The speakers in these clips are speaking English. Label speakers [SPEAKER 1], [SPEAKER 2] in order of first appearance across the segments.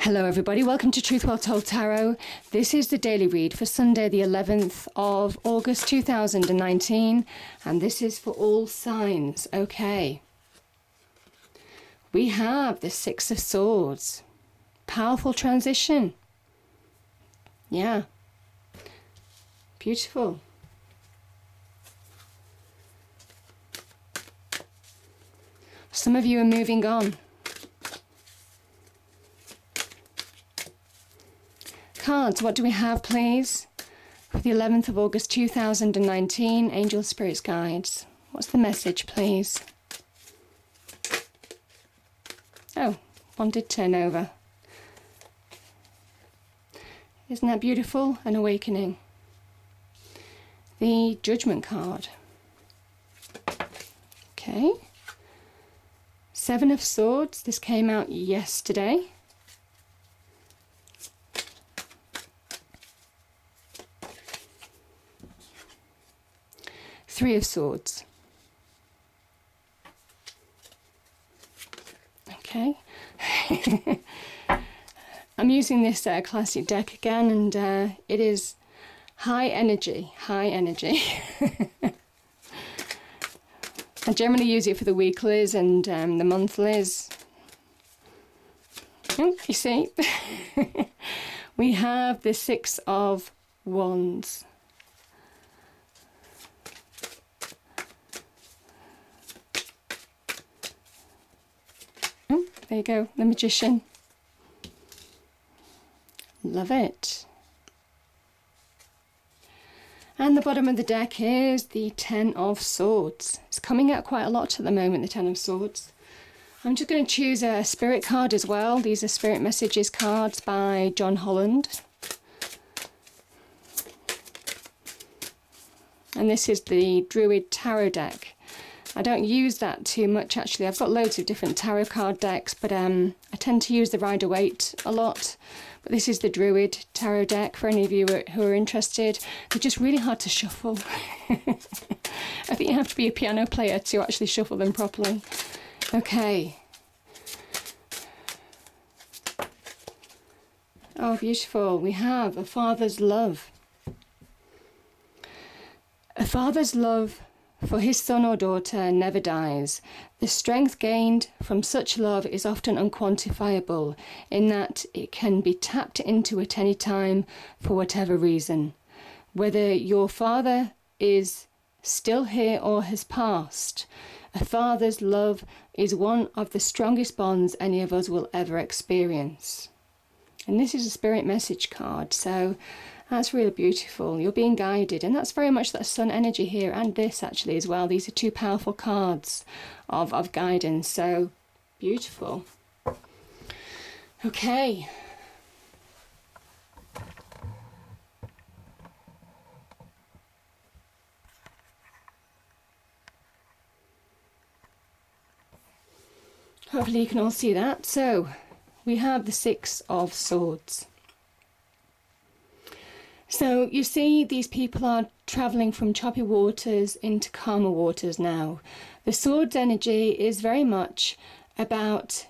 [SPEAKER 1] Hello everybody, welcome to Truth Well Told Tarot. This is the daily read for Sunday the 11th of August 2019, and this is for all signs. Okay. We have the Six of Swords. Powerful transition. Yeah. Beautiful. Some of you are moving on. Cards, what do we have, please? For the 11th of August 2019, Angel Spirits Guides. What's the message, please? Oh, one did turn over. Isn't that beautiful? An awakening. The Judgment card. Okay. Seven of Swords. This came out yesterday. Three of Swords. Okay. I'm using this classic deck again, and it is high energy, high energy. I generally use it for the weeklies and the monthlies. Oh, you see, we have the Six of Wands. Oh, there you go, the Magician. Love it. And the bottom of the deck is the Ten of Swords. It's coming out quite a lot at the moment, the Ten of Swords. I'm just going to choose a spirit card as well. These are Spirit Messages cards by John Holland. And this is the Druid Tarot deck. I don't use that too much actually. I've got loads of different tarot card decks, but I tend to use the Rider-Waite a lot. But this is the Druid Tarot deck for any of you who are interested. They're just really hard to shuffle. I think you have to be a piano player to actually shuffle them properly. Okay. Oh, beautiful. We have a father's love. A father's love for his son or daughter never dies. The strength gained from such love is often unquantifiable, in that it can be tapped into at any time for whatever reason. Whether your father is still here or has passed, a father's love is one of the strongest bonds any of us will ever experience. And this is a spirit message card, so that's really beautiful. You're being guided, and that's very much that sun energy here, and this actually as well. These are two powerful cards of guidance, so beautiful. Okay. Hopefully you can all see that. So we have the Six of Swords. So you see, these people are travelling from choppy waters into calmer waters now. The Swords energy is very much about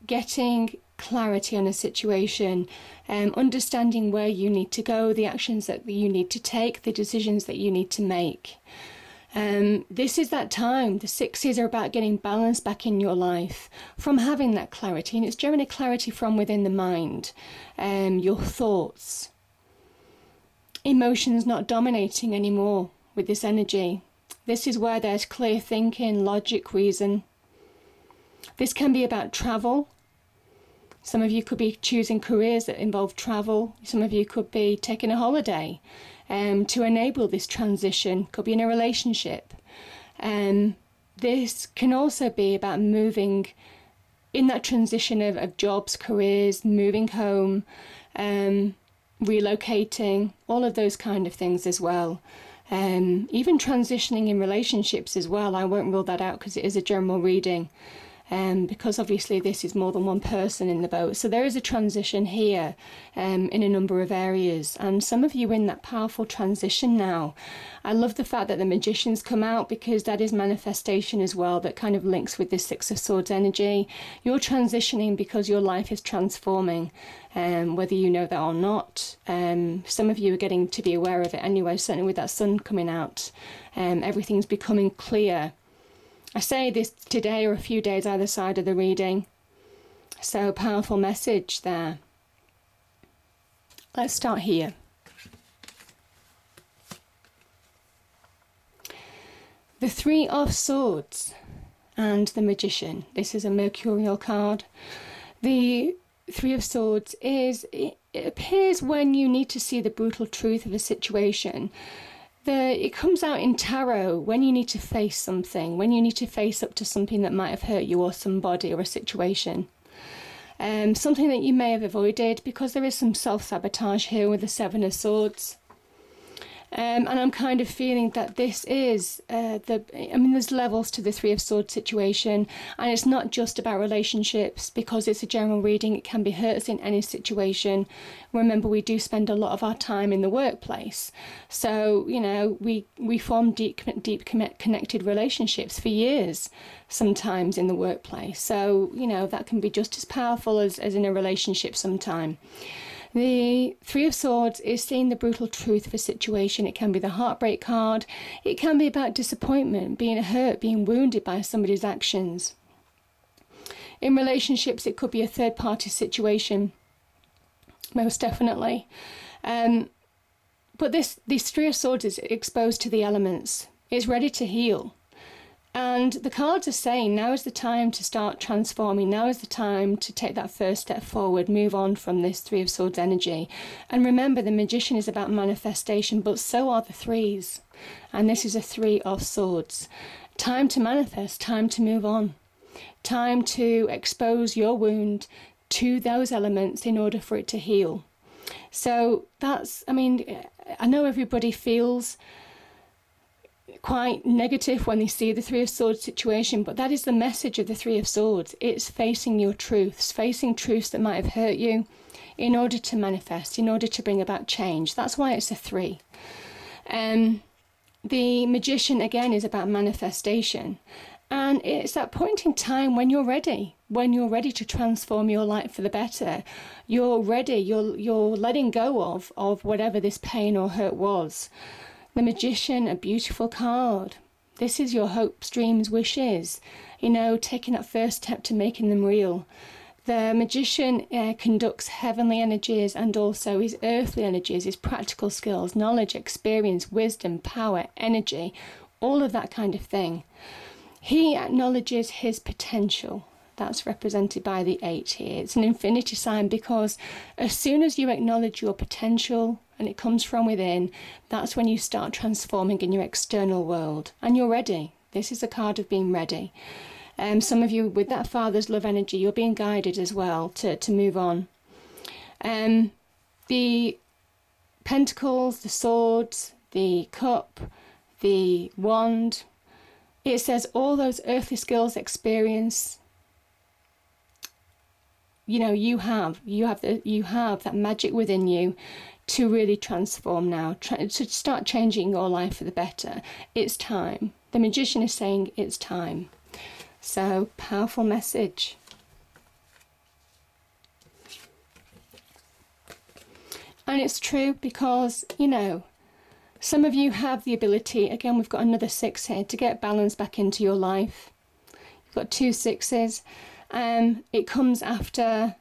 [SPEAKER 1] getting clarity on a situation, understanding where you need to go, the actions that you need to take, the decisions that you need to make. This is that time. The sixes are about getting balance back in your life from having that clarity, and it's generally clarity from within the mind, your thoughts. Emotions not dominating anymore with this energy. This is where there's clear thinking, logic, reason. This can be about travel. Some of you could be choosing careers that involve travel. Some of you could be taking a holiday to enable this transition. Could be in a relationship. This can also be about moving in that transition of jobs, careers, moving home, relocating, all of those kind of things as well. Even transitioning in relationships as well. I won't rule that out because it is a general reading. because obviously this is more than one person in the boat. So there is a transition here in a number of areas, and some of you are in that powerful transition now. I love the fact that the Magician's come out, because that is manifestation as well, that kind of links with this Six of Swords energy. You're transitioning because your life is transforming, whether you know that or not. Some of you are getting to be aware of it anyway, certainly with that sun coming out. Everything's becoming clear. I say this today or a few days either side of the reading. So powerful message there. Let's start here. The Three of Swords and the Magician. This is a mercurial card. The Three of Swords it appears when you need to see the brutal truth of a situation. It comes out in tarot when you need to face something, when you need to face up to something that might have hurt you or somebody or a situation. Something that you may have avoided, because there is some self-sabotage here with the Seven of Swords. And I'm kind of feeling that this is, there's levels to the Three of Swords situation, and it's not just about relationships, because it's a general reading. It can be hurts in any situation. Remember, we do spend a lot of our time in the workplace. So, we form deep connected relationships for years, sometimes in the workplace. So, that can be just as powerful as in a relationship sometime. The Three of Swords is seeing the brutal truth of a situation. It can be the heartbreak card. It can be about disappointment, being hurt, being wounded by somebody's actions. In relationships, it could be a third-party situation, most definitely. But this Three of Swords is exposed to the elements. It's ready to heal. And the cards are saying now is the time to start transforming. Now is the time to take that first step forward, move on from this Three of Swords energy. And remember, the Magician is about manifestation, but so are the threes. And this is a Three of Swords. Time to manifest, time to move on. Time to expose your wound to those elements in order for it to heal. So I know everybody feels quite negative when they see the Three of Swords situation, but that is the message of the Three of Swords. It's facing your truths, facing truths that might have hurt you in order to manifest, in order to bring about change. That's why it's a three. The Magician, again, is about manifestation. And it's that point in time when you're ready to transform your life for the better. You're ready, you're letting go of whatever this pain or hurt was. The Magician, a beautiful card. This is your hopes, dreams, wishes. Taking that first step to making them real. The Magician conducts heavenly energies and also his earthly energies, his practical skills, knowledge, experience, wisdom, power, energy, all of that kind of thing. He acknowledges his potential. That's represented by the 8 here. It's an infinity sign, because as soon as you acknowledge your potential and it comes from within, that's when you start transforming in your external world. And you're ready. This is a card of being ready. Some of you with that Father's love energy, you're being guided as well to move on. The Pentacles, the Swords, the Cup, the Wand. It says all those earthly skills, experience, you have that magic within you to really transform now, to start changing your life for the better. It's time. The Magician is saying it's time. So, powerful message. And it's true, because, some of you have the ability, again, we've got another 6 here, to get balance back into your life. You've got 2 6s. It comes after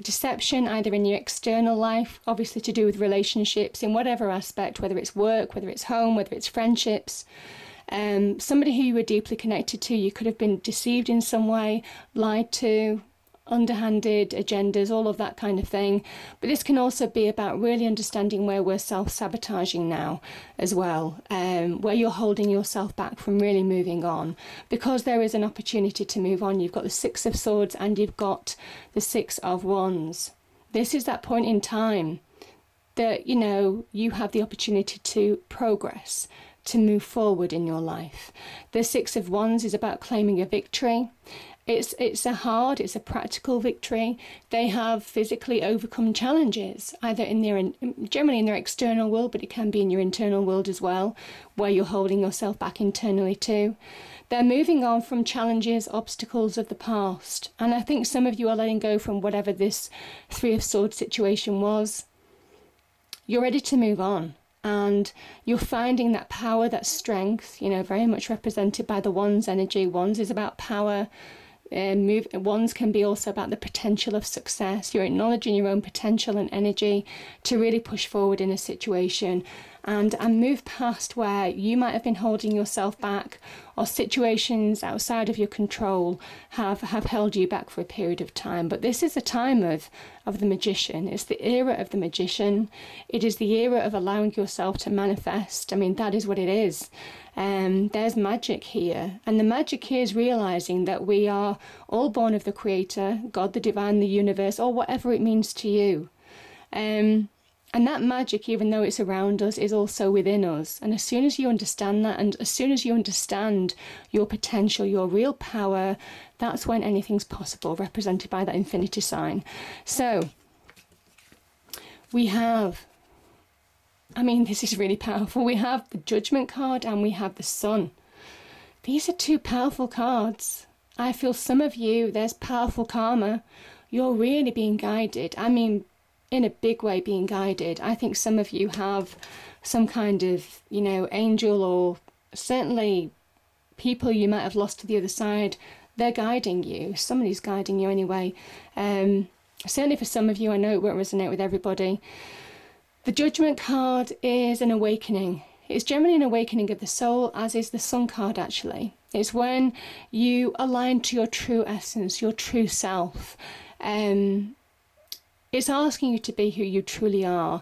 [SPEAKER 1] deception, either in your external life, obviously to do with relationships in whatever aspect, whether it's work, whether it's home, whether it's friendships. Somebody who you were deeply connected to, you could have been deceived in some way, lied to, underhanded agendas, all of that kind of thing. But this can also be about really understanding where we're self-sabotaging now as well, where you're holding yourself back from really moving on, because there is an opportunity to move on. You've got the 6 of Swords and you've got the 6 of Wands. This is that point in time that, you have the opportunity to progress, to move forward in your life. The 6 of Wands is about claiming a victory. It's a practical victory. They have physically overcome challenges, either generally in their external world, but it can be in your internal world as well, where you're holding yourself back internally too. They're moving on from challenges, obstacles of the past. And I think some of you are letting go from whatever this Three of Swords situation was. You're ready to move on. And you're finding that power, that strength, very much represented by the Wands energy. Wands is about power. Wands can be also about the potential of success. You're acknowledging your own potential and energy to really push forward in a situation and move past where you might have been holding yourself back, or situations outside of your control have held you back for a period of time. But this is a time of the Magician. It's the era of the Magician. It is the era of allowing yourself to manifest. I mean, that is what it is. There's magic here. And the magic here is realizing that we are all born of the Creator, God, the divine, the universe, or whatever it means to you. And that magic, even though it's around us, is also within us. And as soon as you understand that, and as soon as you understand your potential, your real power, that's when anything's possible, represented by that infinity sign. So, we have, this is really powerful. We have the Judgment card and we have the Sun. These are two powerful cards. I feel some of you, there's powerful karma. You're really being guided. In a big way being guided. I think some of you have some kind of, angel, or certainly people you might have lost to the other side. They're guiding you. Somebody's guiding you anyway. Certainly for some of you, I know it won't resonate with everybody. The Judgment card is an awakening. It's generally an awakening of the soul, as is the Sun card actually. It's when you align to your true essence, your true self. It's asking you to be who you truly are,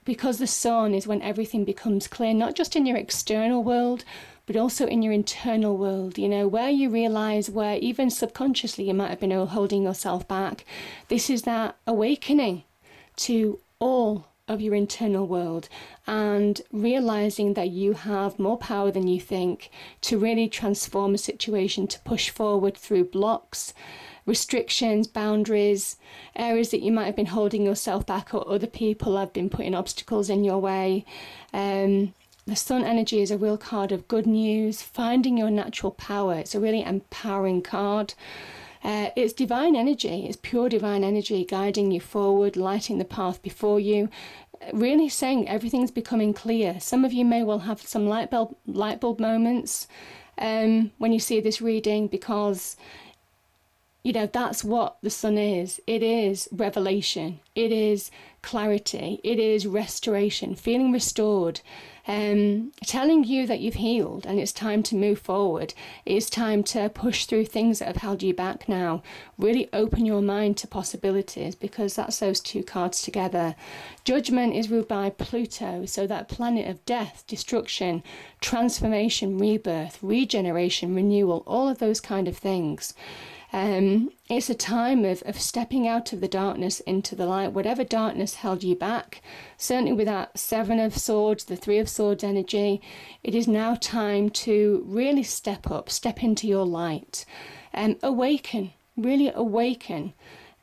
[SPEAKER 1] because the Sun is when everything becomes clear, not just in your external world, but also in your internal world, where you realize where even subconsciously you might have been holding yourself back. This is that awakening to all of your internal world and realizing that you have more power than you think to really transform a situation, to push forward through blocks, restrictions, boundaries, areas that you might have been holding yourself back, or other people have been putting obstacles in your way. The Sun energy is a real card of good news, finding your natural power. It's a really empowering card. It's divine energy, it's pure divine energy guiding you forward, lighting the path before you, really saying everything's becoming clear. Some of you may well have some light bulb moments when you see this reading, because that's what the Sun is. It is revelation. It is clarity. It is restoration, feeling restored, telling you that you've healed and it's time to move forward. It's time to push through things that have held you back now. Really open your mind to possibilities, because that's those two cards together. Judgment is ruled by Pluto, so that planet of death, destruction, transformation, rebirth, regeneration, renewal, all of those kind of things. It's a time of stepping out of the darkness into the light, whatever darkness held you back. Certainly with that Seven of Swords, the Three of Swords energy, it is now time to really step up, step into your light, and really awaken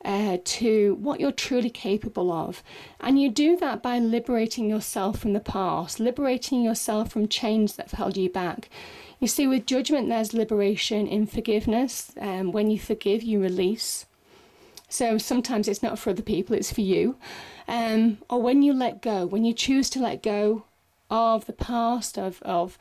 [SPEAKER 1] to what you're truly capable of. And you do that by liberating yourself from the past, liberating yourself from chains that have held you back. You see, with Judgment, there's liberation in forgiveness. When you forgive, you release. So sometimes it's not for other people, it's for you. Or when you let go, when you choose to let go of the past, of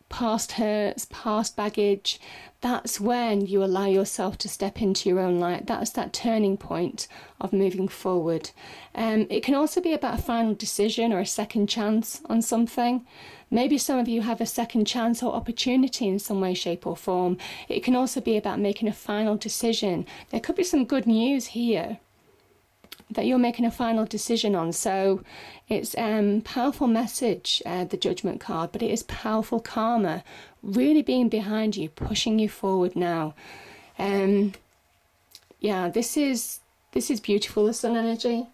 [SPEAKER 1] past hurts, past baggage, that's when you allow yourself to step into your own light. That's that turning point of moving forward. It can also be about a final decision or a second chance on something. Maybe some of you have a second chance or opportunity in some way, shape or form. It can also be about making a final decision. There could be some good news here that you're making a final decision on. So it's powerful message, the Judgment card, but it is powerful karma really being behind you, pushing you forward now. This is beautiful, the Sun energy.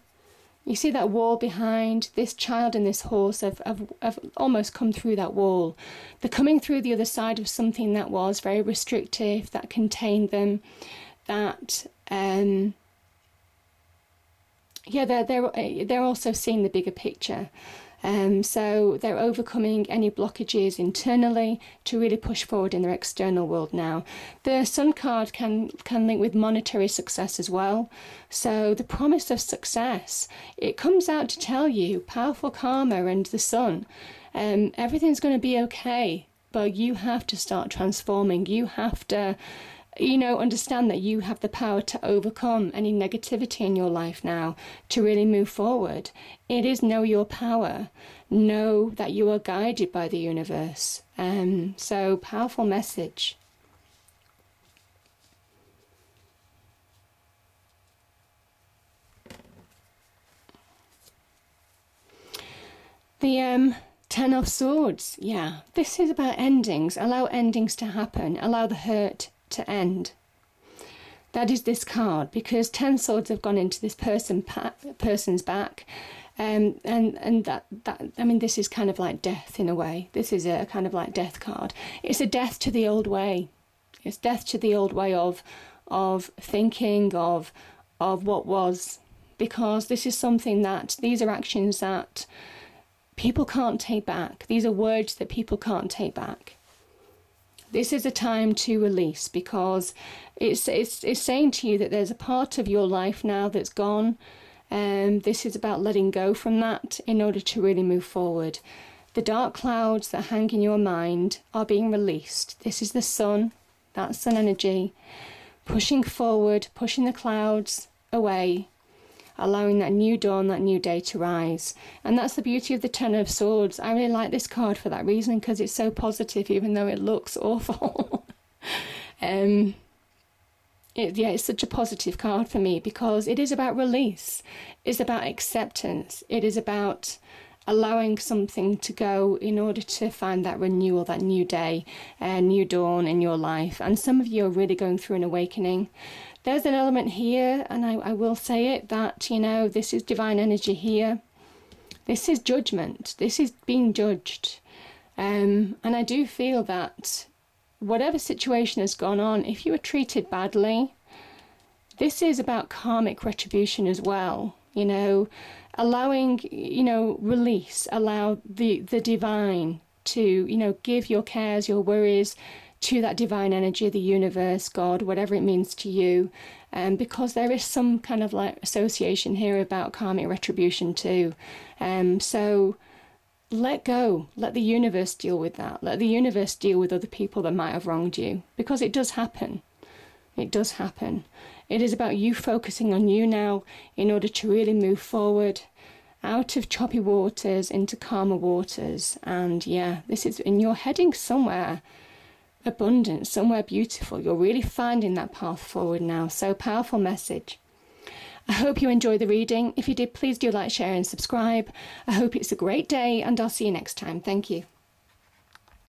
[SPEAKER 1] You see that wall behind? This child and this horse have almost come through that wall. They're coming through the other side of something that was very restrictive, that contained them, that they're also seeing the bigger picture. So they're overcoming any blockages internally to really push forward in their external world now. The Sun card can link with monetary success as well. So the promise of success, it comes out to tell you, powerful karma and the Sun, everything's going to be okay, but you have to start transforming. You have to, understand that you have the power to overcome any negativity in your life now, to really move forward. It is know your power. Know that you are guided by the universe. So powerful message. The Ten of Swords. Yeah, this is about endings. Allow endings to happen. Allow the hurt to end. That is this card, because 10 swords have gone into this person's back, and that I mean, this is kind of like death in a way. This is a kind of like death card. It's a death to the old way. It's death to the old way of thinking, of what was, because this is something that, these are actions that people can't take back. These are words that people can't take back. This is a time to release, because it's saying to you that there's a part of your life now that's gone, and this is about letting go from that in order to really move forward. The dark clouds that hang in your mind are being released. This is the Sun, that Sun energy, pushing forward, pushing the clouds away, allowing that new dawn, that new day to rise. And that's the beauty of the Ten of Swords. I really like this card for that reason, because it's so positive, even though it looks awful. It's such a positive card for me, because it is about release. It's about acceptance. It is about allowing something to go in order to find that renewal, that new day, new dawn in your life. And some of you are really going through an awakening. There's an element here, and I will say it, that, this is divine energy here. This is judgment. This is being judged. And I do feel that whatever situation has gone on, if you were treated badly, this is about karmic retribution as well. Allowing, release, allow the divine to, give your cares, your worries to that divine energy, the universe, God, whatever it means to you. Because there is some kind of like association here about karmic retribution too. So let go, let the universe deal with that. Let the universe deal with other people that might have wronged you, because it does happen. It does happen. It is about you focusing on you now in order to really move forward out of choppy waters into calmer waters. And yeah, and you're heading somewhere abundant, somewhere beautiful. You're really finding that path forward now. So powerful message. I hope you enjoyed the reading. If you did, please do like, share and subscribe. I hope it's a great day, and I'll see you next time. Thank you.